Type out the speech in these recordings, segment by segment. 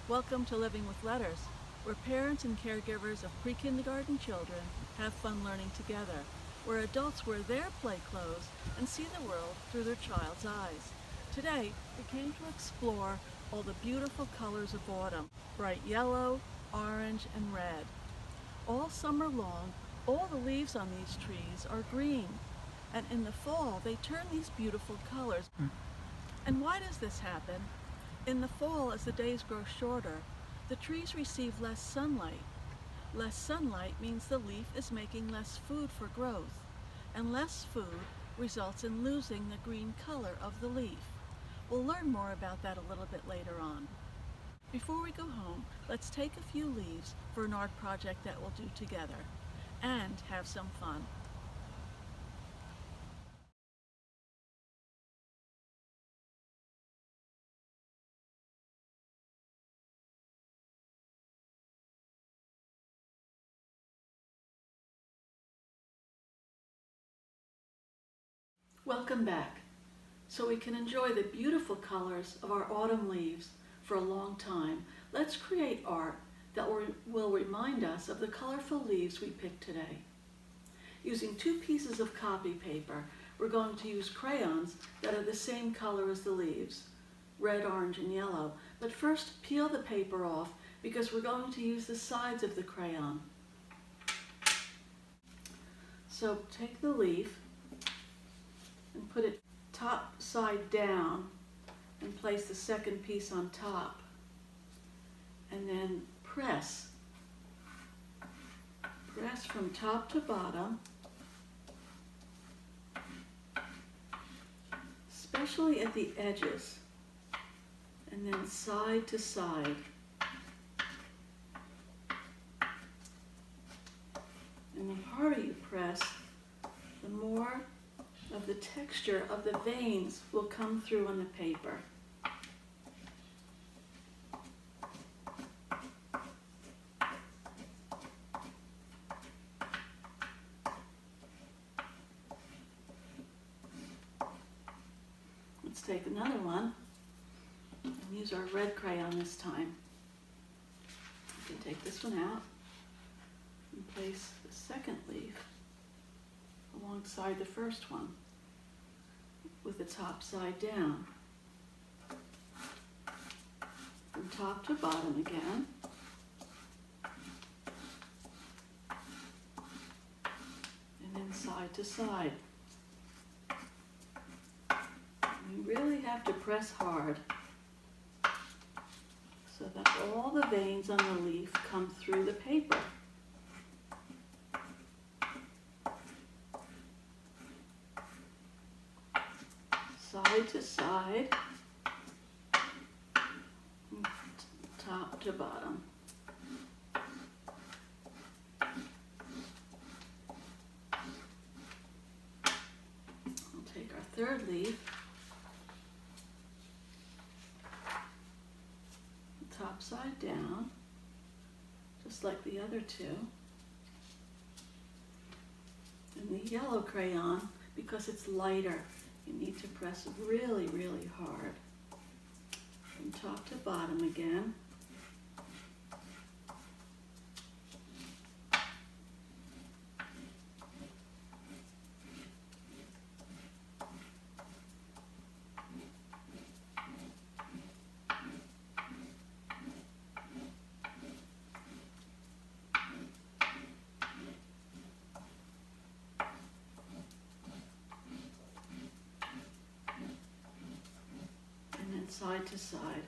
Welcome to Living with Letters, where parents and caregivers of pre-kindergarten children have fun learning together, where adults wear their play clothes and see the world through their child's eyes. Today, we came to explore all the beautiful colors of autumn, bright yellow, orange, and red. All summer long, all the leaves on these trees are green, and in the fall, they turn these beautiful colors. And why does this happen? In the fall, as the days grow shorter, the trees receive less sunlight. Less sunlight means the leaf is making less food for growth, and less food results in losing the green color of the leaf. We'll learn more about that a little bit later on. Before we go home, let's take a few leaves for an art project that we'll do together and have some fun. Welcome back. So we can enjoy the beautiful colors of our autumn leaves for a long time, let's create art that will remind us of the colorful leaves we picked today. Using 2 pieces of copy paper, we're going to use crayons that are the same color as the leaves, red, orange, and yellow. But first, peel the paper off because we're going to use the sides of the crayon. So take the leaf and put it top side down and place the second piece on top. And then press from top to bottom, especially at the edges, and then side to side. And the harder you press, the more of the texture of the veins will come through on the paper. Let's take another one and use our red crayon this time. You can take this one out and place the second leaf alongside the first one with the top side down. From top to bottom again. And then side to side. You really have to press hard so that all the veins on the leaf come through the paper. Side to side, top to bottom. We'll take our third leaf, top side down, just like the other two. And the yellow crayon, because it's lighter, you need to press really, really hard. From top to bottom again. Side to side.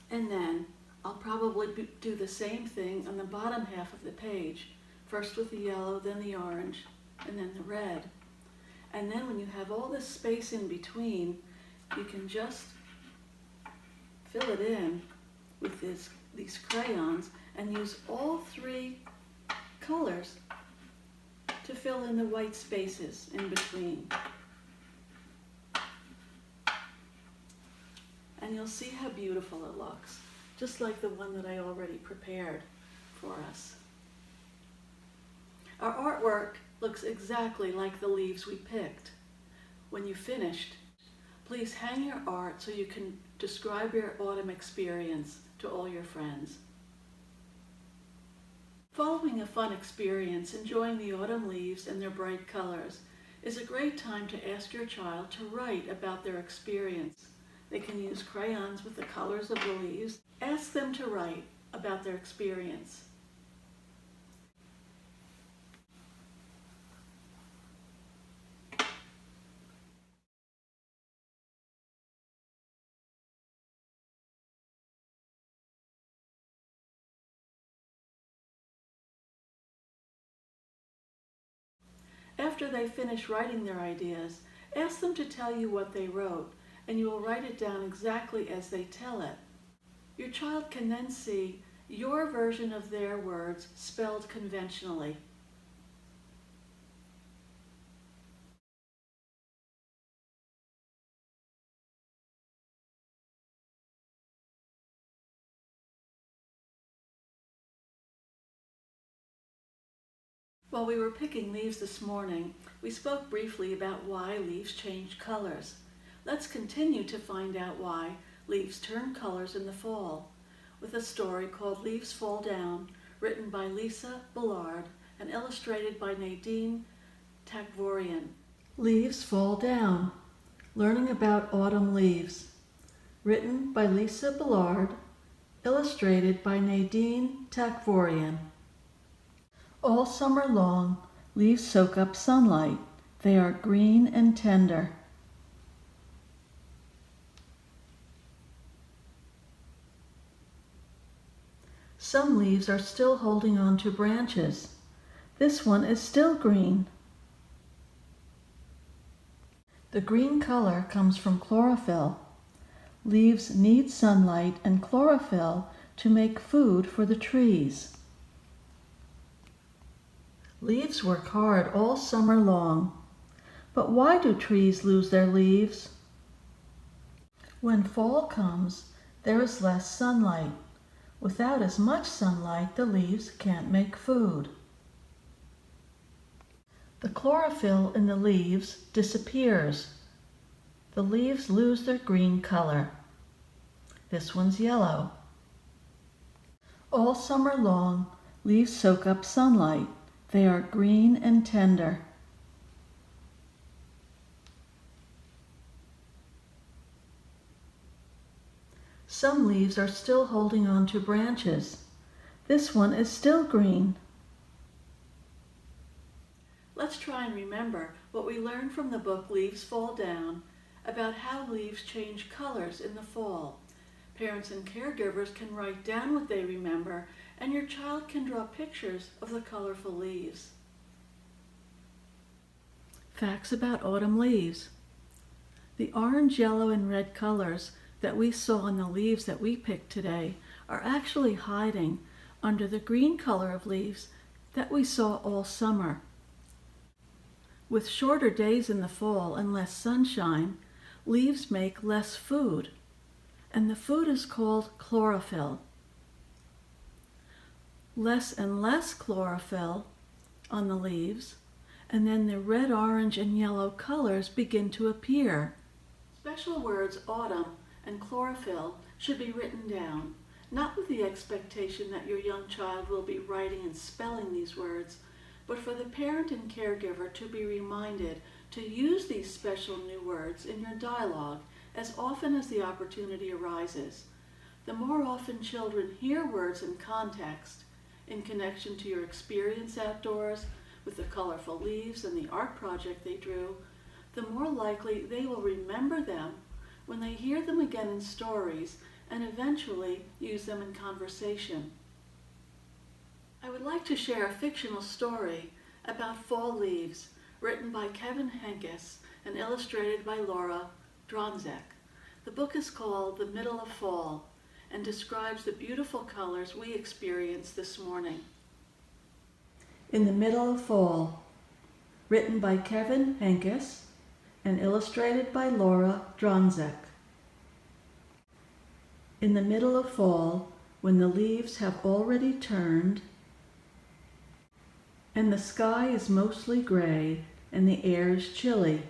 And then I'll probably do the same thing on the bottom half of the page, first with the yellow, then the orange, and then the red. And then when you have all this space in between, you can just fill it in with these crayons and use all 3 colors to fill in the white spaces in between. And you'll see how beautiful it looks. just like the one that I already prepared for us. Our artwork looks exactly like the leaves we picked. When you've finished, please hang your art so you can describe your autumn experience to all your friends. Following a fun experience, enjoying the autumn leaves and their bright colors, is a great time to ask your child to write about their experience. They can use crayons with the colors of the leaves. Ask them to write about their experience. After they finish writing their ideas, ask them to tell you what they wrote, and you will write it down exactly as they tell it. Your child can then see your version of their words spelled conventionally. While we were picking leaves this morning, we spoke briefly about why leaves change colors. Let's continue to find out why leaves turn colors in the fall, with a story called Leaves Fall Down, written by Lisa Ballard and illustrated by Nadine Tagvorian. Leaves Fall Down, Learning About Autumn Leaves, written by Lisa Ballard, illustrated by Nadine Tagvorian. All summer long, leaves soak up sunlight. They are green and tender. Some leaves are still holding on to branches. This one is still green. The green color comes from chlorophyll. Leaves need sunlight and chlorophyll to make food for the trees. Leaves work hard all summer long. But why do trees lose their leaves? When fall comes, there is less sunlight. Without as much sunlight, the leaves can't make food. The chlorophyll in the leaves disappears. The leaves lose their green color. This one's yellow. All summer long, leaves soak up sunlight. They are green and tender. Some leaves are still holding on to branches. This one is still green. Let's try and remember what we learned from the book Leaves Fall Down about how leaves change colors in the fall. Parents and caregivers can write down what they remember, and your child can draw pictures of the colorful leaves. Facts about autumn leaves. The orange, yellow, and red colors that we saw in the leaves that we picked today are actually hiding under the green color of leaves that we saw all summer. With shorter days in the fall and less sunshine, leaves make less food, and the food is called chlorophyll. Less and less chlorophyll on the leaves, and then the red, orange, and yellow colors begin to appear. Special words autumn and chlorophyll should be written down, not with the expectation that your young child will be writing and spelling these words, but for the parent and caregiver to be reminded to use these special new words in your dialogue as often as the opportunity arises. The more often children hear words in context, in connection to your experience outdoors with the colorful leaves and the art project they drew, the more likely they will remember them when they hear them again in stories and eventually use them in conversation. I would like to share a fictional story about fall leaves written by Kevin Henkes and illustrated by Laura Dronzek. The book is called The Middle of Fall and describes the beautiful colors we experienced this morning. In the Middle of Fall, written by Kevin Henkes and illustrated by Laura Dronzek. In the middle of fall, when the leaves have already turned, and the sky is mostly gray, and the air is chilly,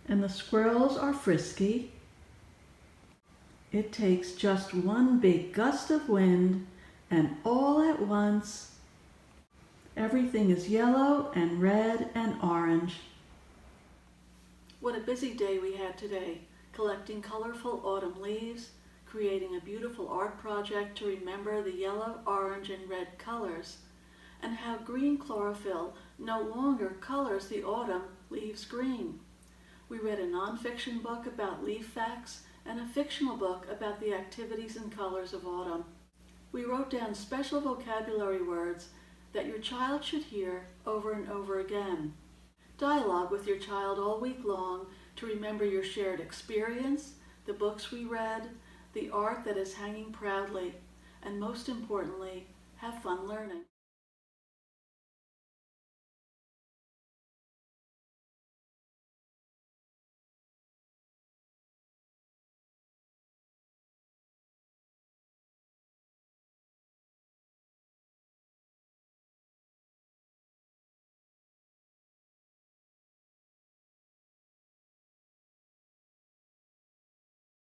and the squirrels are frisky. It takes just one big gust of wind, and all at once, everything is yellow and red and orange. What a busy day we had today, collecting colorful autumn leaves, creating a beautiful art project to remember the yellow, orange, and red colors, and how green chlorophyll no longer colors the autumn leaves green. We read a nonfiction book about leaf facts and a fictional book about the activities and colors of autumn. We wrote down special vocabulary words that your child should hear over and over again. Dialogue with your child all week long to remember your shared experience, the books we read, the art that is hanging proudly, and most importantly, have fun learning.